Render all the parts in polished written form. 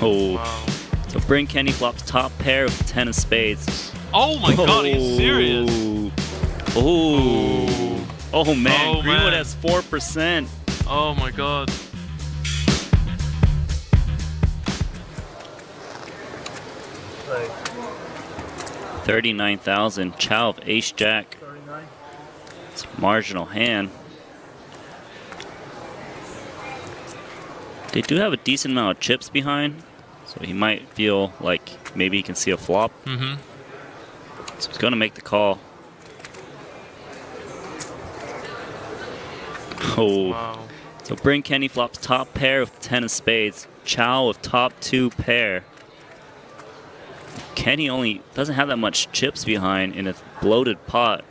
Oh. Wow. So Brin Kenny flops top pair with 10 of spades. Oh my god, he's serious. Oh. Oh man, Oh, Greenwood man. has 4%. Oh my god. Like 39,000. Chow of ace jack. 39. It's a marginal hand. They do have a decent amount of chips behind, so he might feel like maybe he can see a flop. Mm-hmm. So he's going to make the call. Oh. Wow. So Bryn Kenney flops top pair with 10 of spades. Chow with top 2 pair. Kenny only doesn't have that much chips behind in a bloated pot.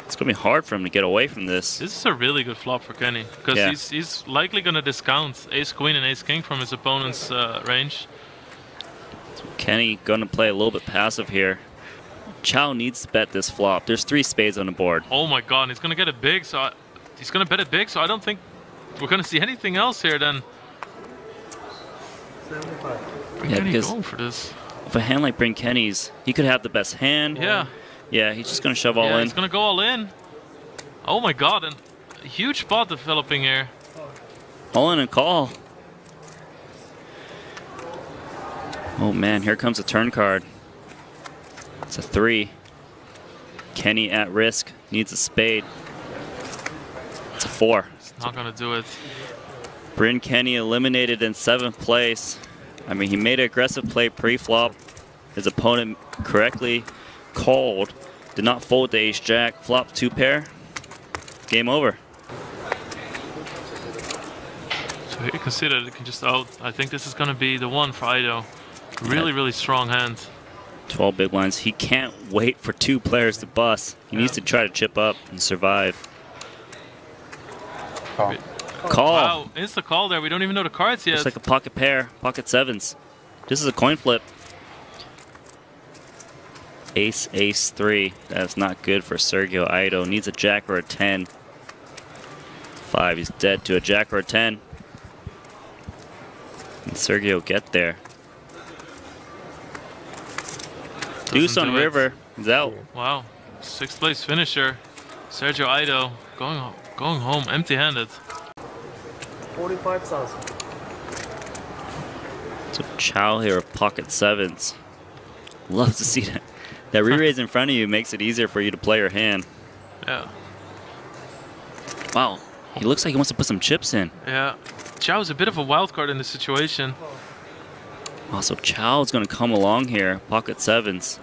It's going to be hard for him to get away from this. This is a really good flop for Kenny, because Yeah. he's likely going to discount ace-queen and ace-king from his opponent's range. So Kenny going to play a little bit passive here. Chow needs to bet this flop. There's 3 spades on the board. Oh my god, he's going to get it big, so he's going to bet it big, so I don't think we're going to see anything else here then. 75. Yeah, Kenny because going for this. with a hand like Bryn Kenny's, he could have the best hand. Yeah. Yeah, he's just going to shove all Yeah, in. he's going to go all in. Oh my god, and a huge spot developing here. All in and call. Oh man, here comes a turn card. It's a 3. Kenny at risk, needs a spade. It's a 4. Not going to do it. Bryn Kenny eliminated in 7th place. I mean, he made an aggressive play pre-flop. His opponent correctly called. Did not fold the ace-jack. Flop 2 pair. Game over. So here you can see that it can just out. I think this is going to be the one for Ido. Really, really strong hand. 12 big blinds. He can't wait for 2 players to bust. He needs to try to chip up and survive. Call. Call. Wow, insta call there. We don't even know the cards yet. Looks like a pocket pair, pocket 7s. This is a coin flip. Ace, ace, 3. That's not good for Sergio Aido. Needs a jack or a 10. 5. He's dead to a jack or a 10. Can Sergio get there? Deuce Doesn't on do it. river. He's out. Wow, 6th place finisher. Sergio Ido going home empty-handed. 45,000. So Chow here with pocket 7s. Love to see that. That re-raise in front of you makes it easier for you to play your hand. Yeah. Wow. He looks like he wants to put some chips in. Yeah. Chow's a bit of a wild card in this situation. Also, Chow is going to come along here. Pocket 7s.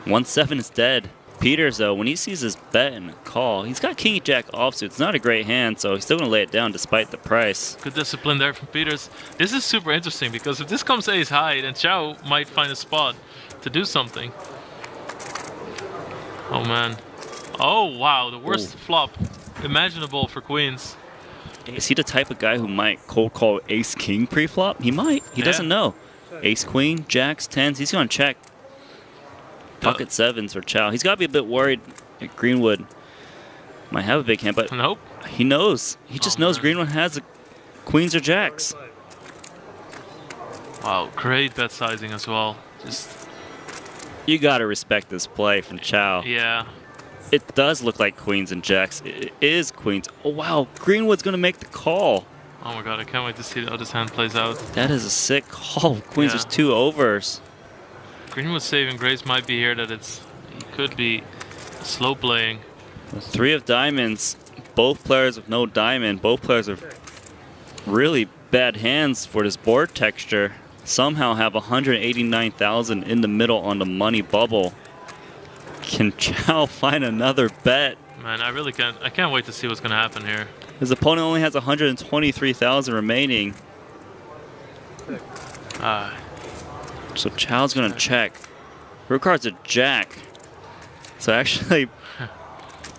1-7 is dead. Peters, though, when he sees his bet and a call, he's got king jack offsuit. It's not a great hand, so he's still going to lay it down despite the price. Good discipline there from Peters. This is super interesting because if this comes ace high, then Chow might find a spot to do something. Oh man. Oh wow, the worst flop imaginable for queens. Is he the type of guy who might cold call ace king pre-flop? He might. He doesn't know. Ace queen, jacks, 10s. He's going to check. Pocket 7s for Chow. He's got to be a bit worried at Greenwood. Might have a big hand, but Nope. he knows. He just knows man. Greenwood has the queens or jacks. Wow, great bet sizing as well. Just You got to respect this play from Chow. yeah. It does look like queens and jacks. It is queens. Oh, wow. Greenwood's going to make the call. Oh my god, I can't wait to see how this hand plays out. That is a sick call. Queens, Yeah. there's 2 overs. Greenwood's saving grace might be here that he could be slow playing. 3 of diamonds. Both players with no diamond. Both players have really bad hands for this board texture. Somehow have 189,000 in the middle on the money bubble. Can Chow find another bet? Man, I can't wait to see what's gonna happen here. His opponent only has 123,000 remaining. So Chow's gonna check. Her card's a jack. So actually,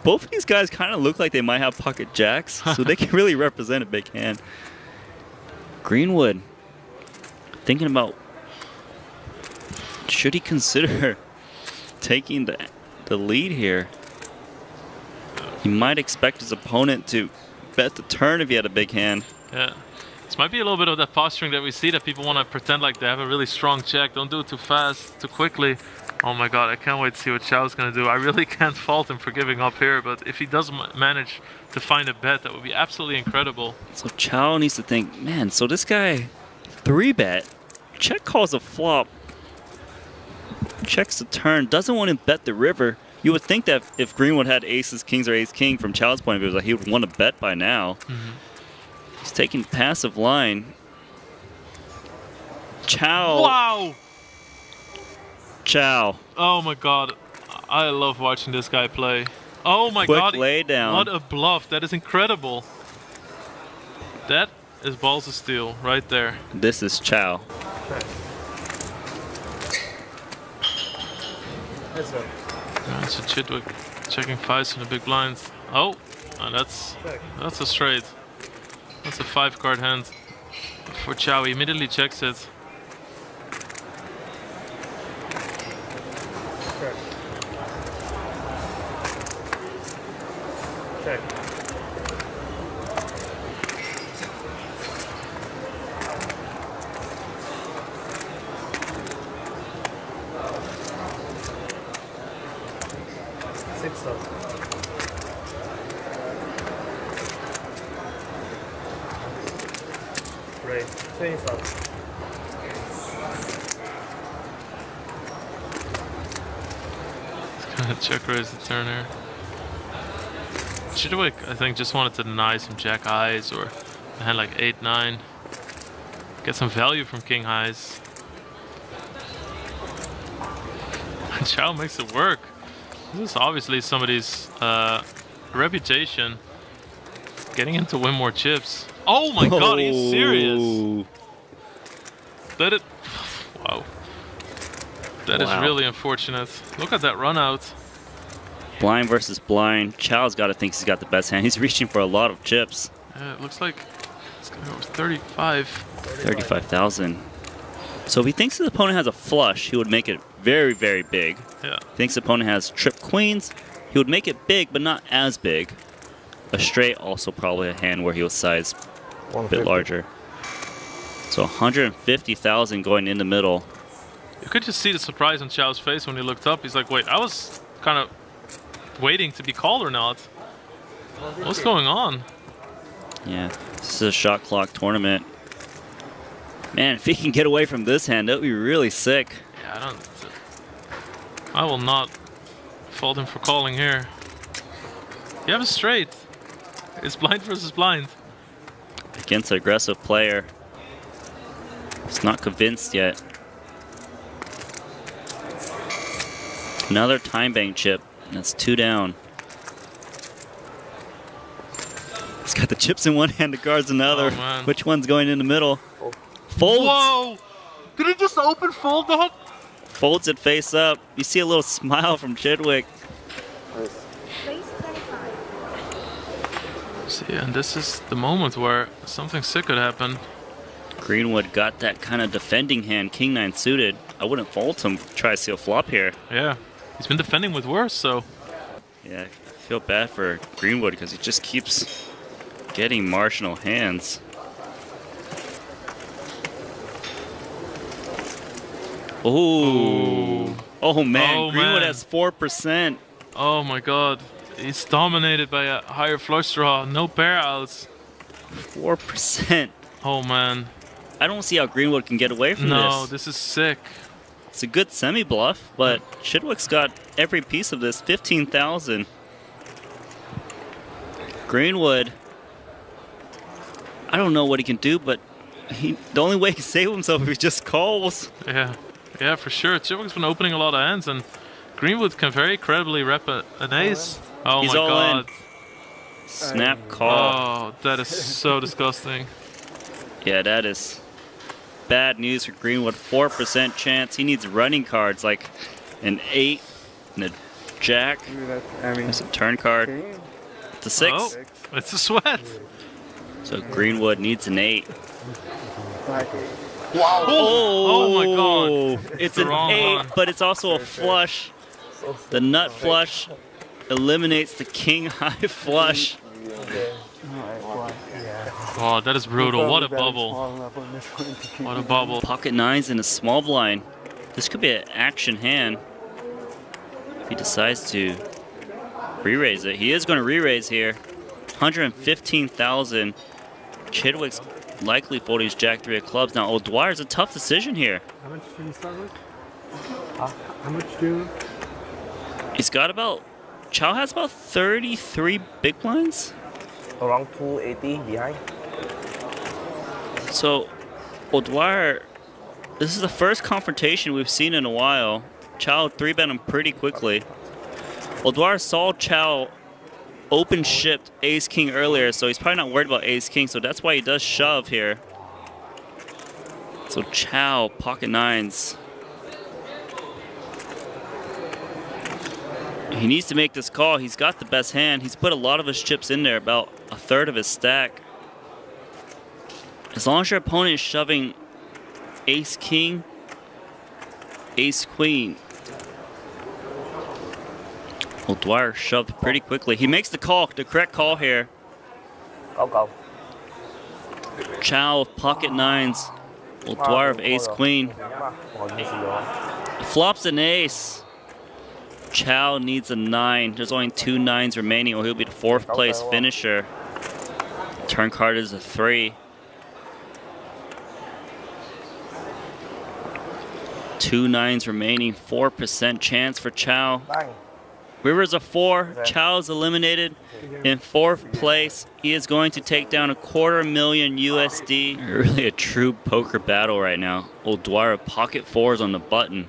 both of these guys kind of look like they might have pocket jacks, so they can really represent a big hand. Greenwood, thinking about, should he consider taking the lead here? He might expect his opponent to bet the turn if he had a big hand. Yeah. This might be a little bit of that posturing that we see, that people want to pretend like they have a really strong check. Don't do it too fast, too quickly. Oh my god, I can't wait to see what Chow's going to do. I really can't fault him for giving up here, but if he does manage to find a bet, that would be absolutely incredible. So Chow needs to think, man, so this guy 3-bet, check calls a flop, checks the turn, doesn't want to bet the river. You would think that if Greenwood had aces, kings, or ace-king, from Chow's point of view, like he would want to bet by now. He's taking passive line. Chow. Wow! Chow. Oh my god. I love watching this guy play. Oh my Quick god. lay down. What a bluff. That is incredible. That is balls of steel right there. This is Chow. So Chidwick checking 5s from the big blinds. Oh, that's a straight. That's a 5-card hand for Chow. He immediately checks it. Check. Six up. Right. Things up. He's gonna check raise the turn here. Chidwick, I think, just wanted to deny some jack highs or a hand like 8-9. Get some value from king highs. And Chow makes it work. This is obviously somebody's reputation. Getting him to win more chips. Oh my god, are you serious? That it. Wow. That is really unfortunate. Look at that run out. Blind versus blind. Chow's got to think he's got the best hand. He's reaching for a lot of chips. Yeah, it looks like it's going to go with 35. 35,000. So if he thinks his opponent has a flush, he would make it very, very big. Yeah. If he thinks the opponent has trip queens, he would make it big, but not as big. A straight, also probably a hand where he was sized a bit larger. So 150,000 going in the middle. You could just see the surprise on Chow's face when he looked up. He's like, wait, I was kind of waiting to be called or not. What's going on? Yeah, this is a shot clock tournament. Man, if he can get away from this hand, that would be really sick. Yeah, I will not fault him for calling here. You have a straight. It's blind versus blind. Against an aggressive player. He's not convinced yet. Another time bank chip. That's 2 down. He's got the chips in one hand, the cards another. Oh, which one's going in the middle? Folds. Whoa! Did he just open fold that? Folds it face up. You see a little smile from Chidwick. See, and this is the moment where something sick could happen. Greenwood got that kind of defending hand, King 9 suited. I wouldn't fault him to try to steal flop here. Yeah, he's been defending with worse, so. Yeah, I feel bad for Greenwood because he just keeps getting marginal hands. Ooh. Oh man, Greenwood has 4%. Oh my god. He's dominated by a higher flush draw. No pair outs. 4%. Oh man. I don't see how Greenwood can get away from this. No, this is sick. It's a good semi-bluff, but Chidwick's got every piece of this. 15,000. Greenwood, I don't know what he can do, but the only way he can save himself is if he just calls. Yeah, for sure. Chidwick's been opening a lot of hands, and Greenwood can very credibly rep an ace. Oh He's my all god. In. Snap call. Oh, that is so disgusting. Yeah, that is bad news for Greenwood. 4% chance. He needs running cards like an 8 and a jack. That's a turn card. It's a 6. Oh, it's a sweat. So Greenwood needs an 8. Wow. Oh my god. It's an 8, but it's also a flush. The nut flush eliminates the king high flush. Oh, that is brutal. What a bubble. What a bubble. Pocket nines in a small blind. This could be an action hand if he decides to re-raise it. He is going to re-raise here. 115,000. Chidwick's likely folding his jack three of clubs. Now, Dwire's a tough decision here. How much did you start with? How much do you? He's got about, Chow has about 33 big blinds. Around 280 behind. So, Dwire, this is the first confrontation we've seen in a while. Chow 3-bet him pretty quickly. Dwire saw Chow open shipped ace king earlier, so he's probably not worried about ace king, so that's why he does shove here. So Chow, pocket nines. He needs to make this call. He's got the best hand. He's put a lot of his chips in there, about a third of his stack. As long as your opponent is shoving ace king, ace queen. Well, Dwire shoved pretty quickly. He makes the call, the correct call here. Go. Chow of pocket nines. Well, Dwire of ace queen. Flops an ace. Chow needs a 9. There's only 2 9s remaining, or he'll be the 4th place finisher. Turn card is a 3. 2 9s remaining, 4% chance for Chow. Rivers a 4. Chow's eliminated in 4th place. He is going to take down $250,000 USD. Really a true poker battle right now. Old Dwire pocket 4s on the button.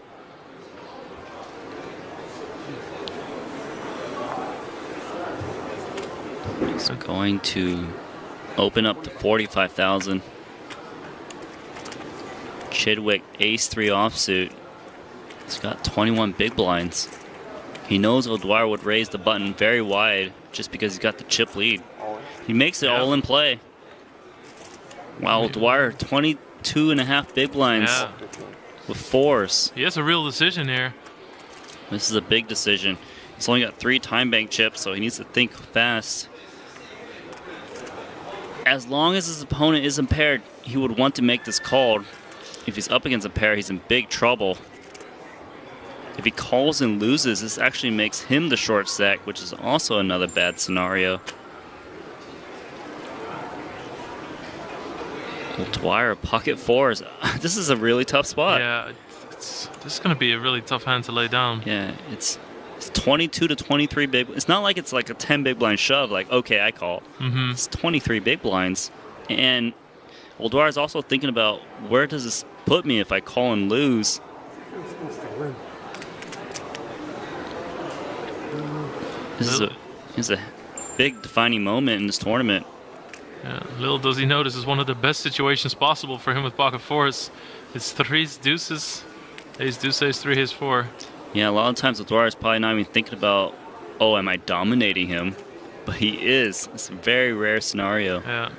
He's going to open up to 45,000. Chidwick ace 3 offsuit. He's got 21 big blinds. He knows Dwire would raise the button very wide just because he's got the chip lead. He makes it all in play. Wow, Dwire 22.5 big blinds with 4s. He has a real decision here. This is a big decision. He's only got 3 time bank chips, so he needs to think fast. As long as his opponent is impaired, he would want to make this call. If he's up against a pair, he's in big trouble. If he calls and loses, this actually makes him the short stack, which is also another bad scenario. Dwire, pocket 4s. This is a really tough spot. Yeah, this is going to be a really tough hand to lay down. Yeah, it's 22 to 23 big. It's not like it's like a 10 big blind shove, like, okay, I call. It's 23 big blinds. And Dwire is also thinking about, where does this put me if I call and lose? This is a big defining moment in this tournament. Yeah, little does he know this is one of the best situations possible for him with pocket 4s. It's 3s, deuces, ace, deuce, ace, 3, ace, 4. Yeah, a lot of times Dwire is probably not even thinking about, oh, am I dominating him? But he is. It's a very rare scenario. Yeah.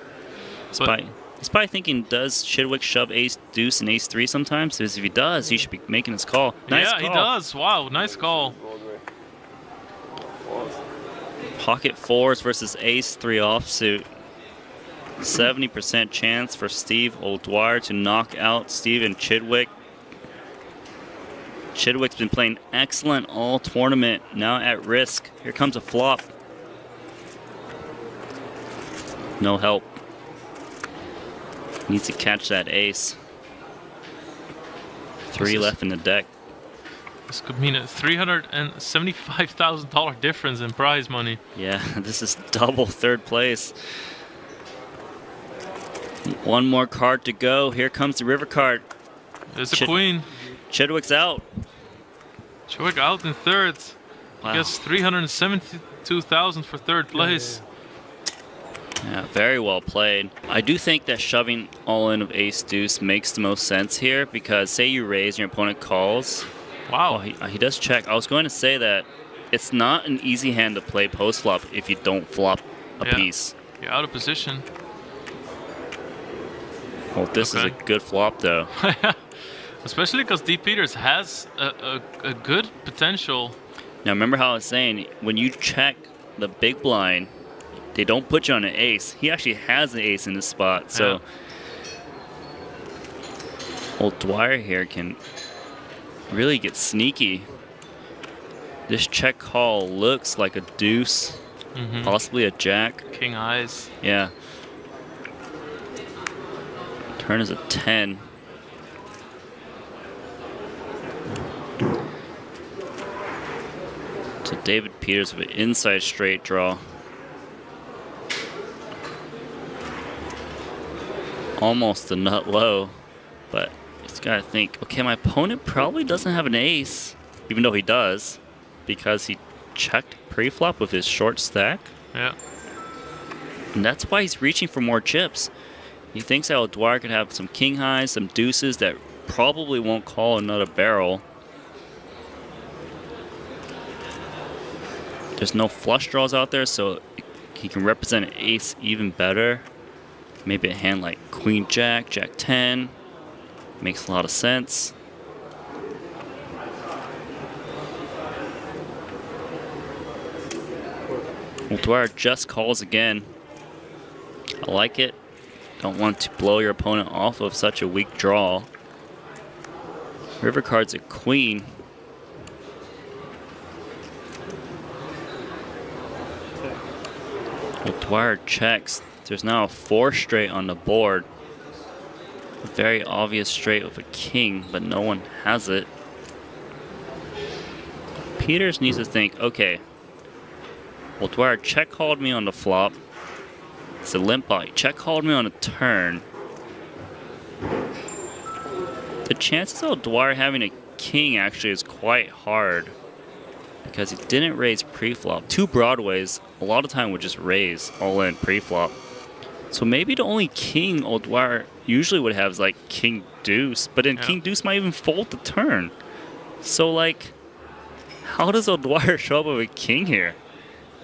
He's probably thinking, does Chidwick shove ace, deuce, and ace 3 sometimes? Because if he does, he should be making his call. Nice call. He does. Wow, nice call. Pocket 4s versus ace 3 offsuit. 70% chance for Steve Dwire to knock out Steven Chidwick. Chidwick's been playing excellent all tournament, now at risk. Here comes a flop. No help. Needs to catch that ace. 3 left in the deck. This could mean a $375,000 difference in prize money. Yeah, this is double 3rd place. One more card to go. Here comes the river card. There's a queen. Chidwick's out. Chidwick out in 3rd. Wow. He gets $372,000 for 3rd place. Yeah, very well played. I do think that shoving all in of ace deuce makes the most sense here, because say you raise and your opponent calls. Wow. Oh, he does check. I was going to say that it's not an easy hand to play post flop if you don't flop a piece. You're out of position. Well, this is a good flop though. Especially because Deep Peters has a good potential. Now remember how I was saying, when you check the big blind, they don't put you on an ace. He actually has an ace in this spot, so old Dwire here can really get sneaky. This check call looks like a deuce, possibly a jack. King eyes. Yeah. Turn is a 10. So David Peters with an inside straight draw. Almost a nut low, but he's got to think, okay, my opponent probably doesn't have an ace, even though he does, because he checked pre-flop with his short stack. Yeah. And that's why he's reaching for more chips. He thinks that Dwire could have some king highs, some deuces that probably won't call another barrel. There's no flush draws out there, so he can represent an ace even better. Maybe a hand like Queen Jack, Jack 10. Makes a lot of sense. Well, Dwire just calls again. I like it. Don't want to blow your opponent off of such a weak draw. River card's a queen. Well, Dwire checks. There's now a 4 straight on the board. A very obvious straight with a king, but no one has it. Peters needs to think, okay, well, Dwire check called me on the flop. It's a limp pot. He check called me on a turn. The chances of Dwire having a king actually is quite hard, because he didn't raise pre-flop. 2 broadways, a lot of time would just raise all in pre-flop. So maybe the only king old Dwire usually would have is like king deuce, but then king deuce might even fold the turn. So like, how does old Dwire show up with a king here?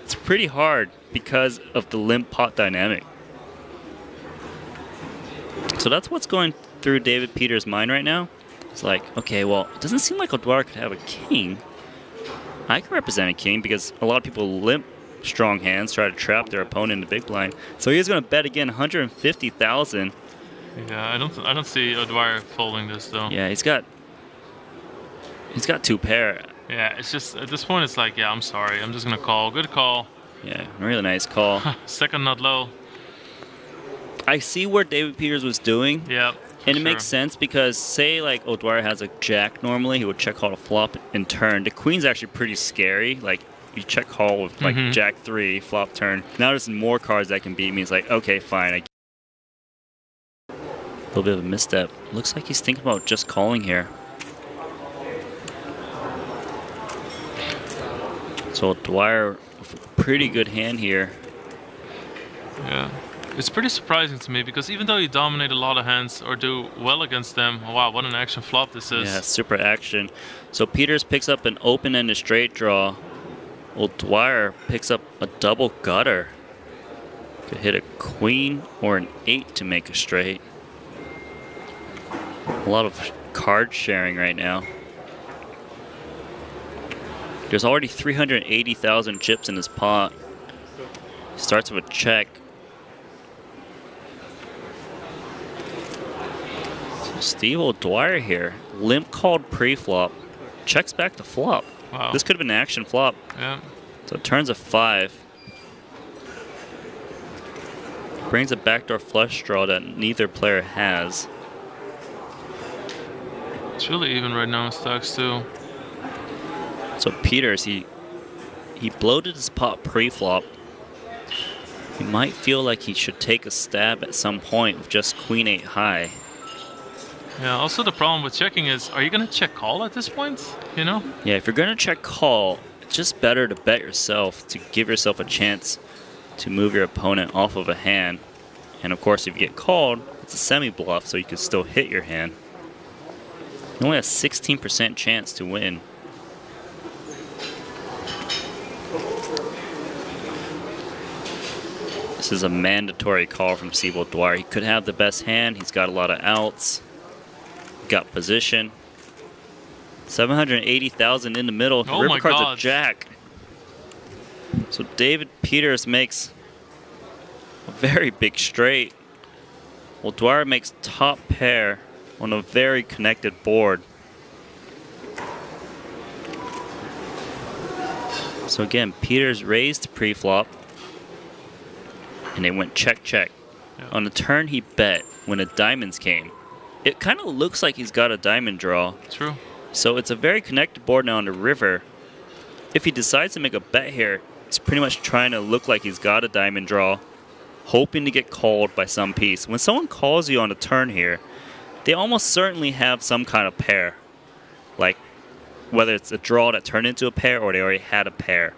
It's pretty hard because of the limp pot dynamic. So that's what's going through David Peters' mind right now. It's like, okay, well, it doesn't seem like old Dwire could have a king. I can represent a king because a lot of people limp strong hands, try to trap their opponent in the big blind. So he's going to bet again, 150,000. Yeah, I don't see Dwire folding this though. Yeah, he's got 2 pair. Yeah, it's just at this point it's like, yeah, I'm sorry, I'm just gonna call. Good call. Yeah, really nice call. Second nut low. I see where David Peters was doing. Yeah. And it makes sense because, say, like, Dwire has a jack normally, he would check call a flop and turn. The queen's actually pretty scary. Like, you check call with, like, jack 3, flop turn. Now there's more cards that can beat me. It's like, okay, fine. A little bit of a misstep. Looks like he's thinking about just calling here. So Dwire with a pretty good hand here. Yeah. It's pretty surprising to me because even though you dominate a lot of hands or do well against them, oh, wow, what an action flop this is. Yeah, super action. So Peters picks up an open-ended straight draw. Well, Dwire picks up a double gutter. Could hit a queen or an 8 to make a straight. A lot of card sharing right now. There's already 380,000 chips in his pot. He starts with a check. Steve Dwire here, limp called pre-flop, checks back to flop. Wow. This could have been an action flop. Yeah. So it turns a 5. Brings a backdoor flush draw that neither player has. It's really even right now in stacks too. So Peters, he bloated his pot pre-flop. He might feel like he should take a stab at some point with just queen 8 high. Yeah, also the problem with checking is, are you going to check call at this point, you know? Yeah, if you're going to check call, it's just better to bet yourself to give yourself a chance to move your opponent off of a hand. And of course, if you get called, it's a semi-bluff, so you can still hit your hand. You only have 16% chance to win. This is a mandatory call from Steve Dwire. He could have the best hand. He's got a lot of outs. Got position. 780,000 in the middle. Oh River my card's God. a jack. So David Peters makes A very big straight. Well, Dwire makes top pair on a very connected board. So again, Peters raised pre-flop, and they went check, check. Yeah. On the turn, he bet when the diamonds came. It kind of looks like he's got a diamond draw. True. So it's a very connected board now on the river. If he decides to make a bet here, he's pretty much trying to look like he's got a diamond draw, hoping to get called by some piece. When someone calls you on a turn here, they almost certainly have some kind of pair. Like, whether it's a draw that turned into a pair or they already had a pair.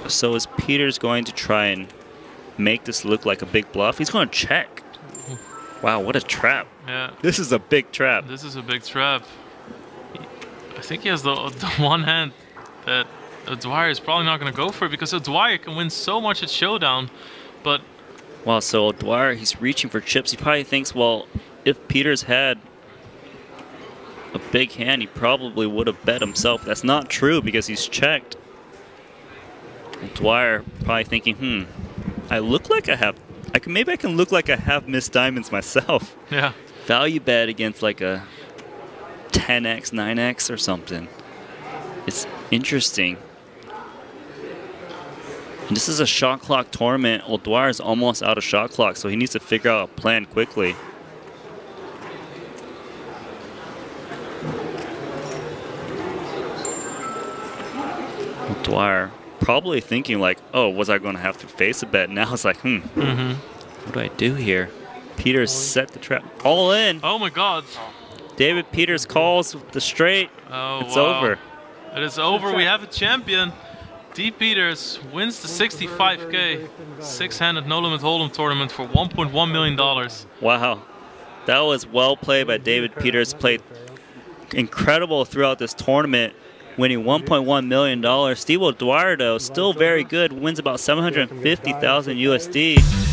So is Peters going to try and make this look like a big bluff? He's going to check. Wow, what a trap. Yeah. This is a big trap. This is a big trap. I think he has the one hand that Dwire is probably not going to go for, because Dwire can win so much at Showdown, but... Wow, so Dwire, he's reaching for chips. He probably thinks, well, if Peters had a big hand, he probably would have bet himself. That's not true because he's checked. Dwire probably thinking, I look like I have... maybe I can look like I have missed diamonds myself. Yeah. Value bet against like a 10x, 9x or something. It's interesting. And this is a shot clock tournament. Well, Dwire is almost out of shot clock, so he needs to figure out a plan quickly. Well, Dwire probably thinking like, oh, was I going to have to face a bet? Now it's like, what do I do here? Peters set the trap. All in. Oh my God. David Peters calls the straight. Oh, it's wow. over. It is over. We have a champion. D. Peters wins the 65K six-handed no limit hold'em tournament for $1.1 million. Wow, that was well played by David Peters. Played incredible throughout this tournament, winning $1.1 million. Steve Dwire, though, still very good. Wins about $750,000 USD.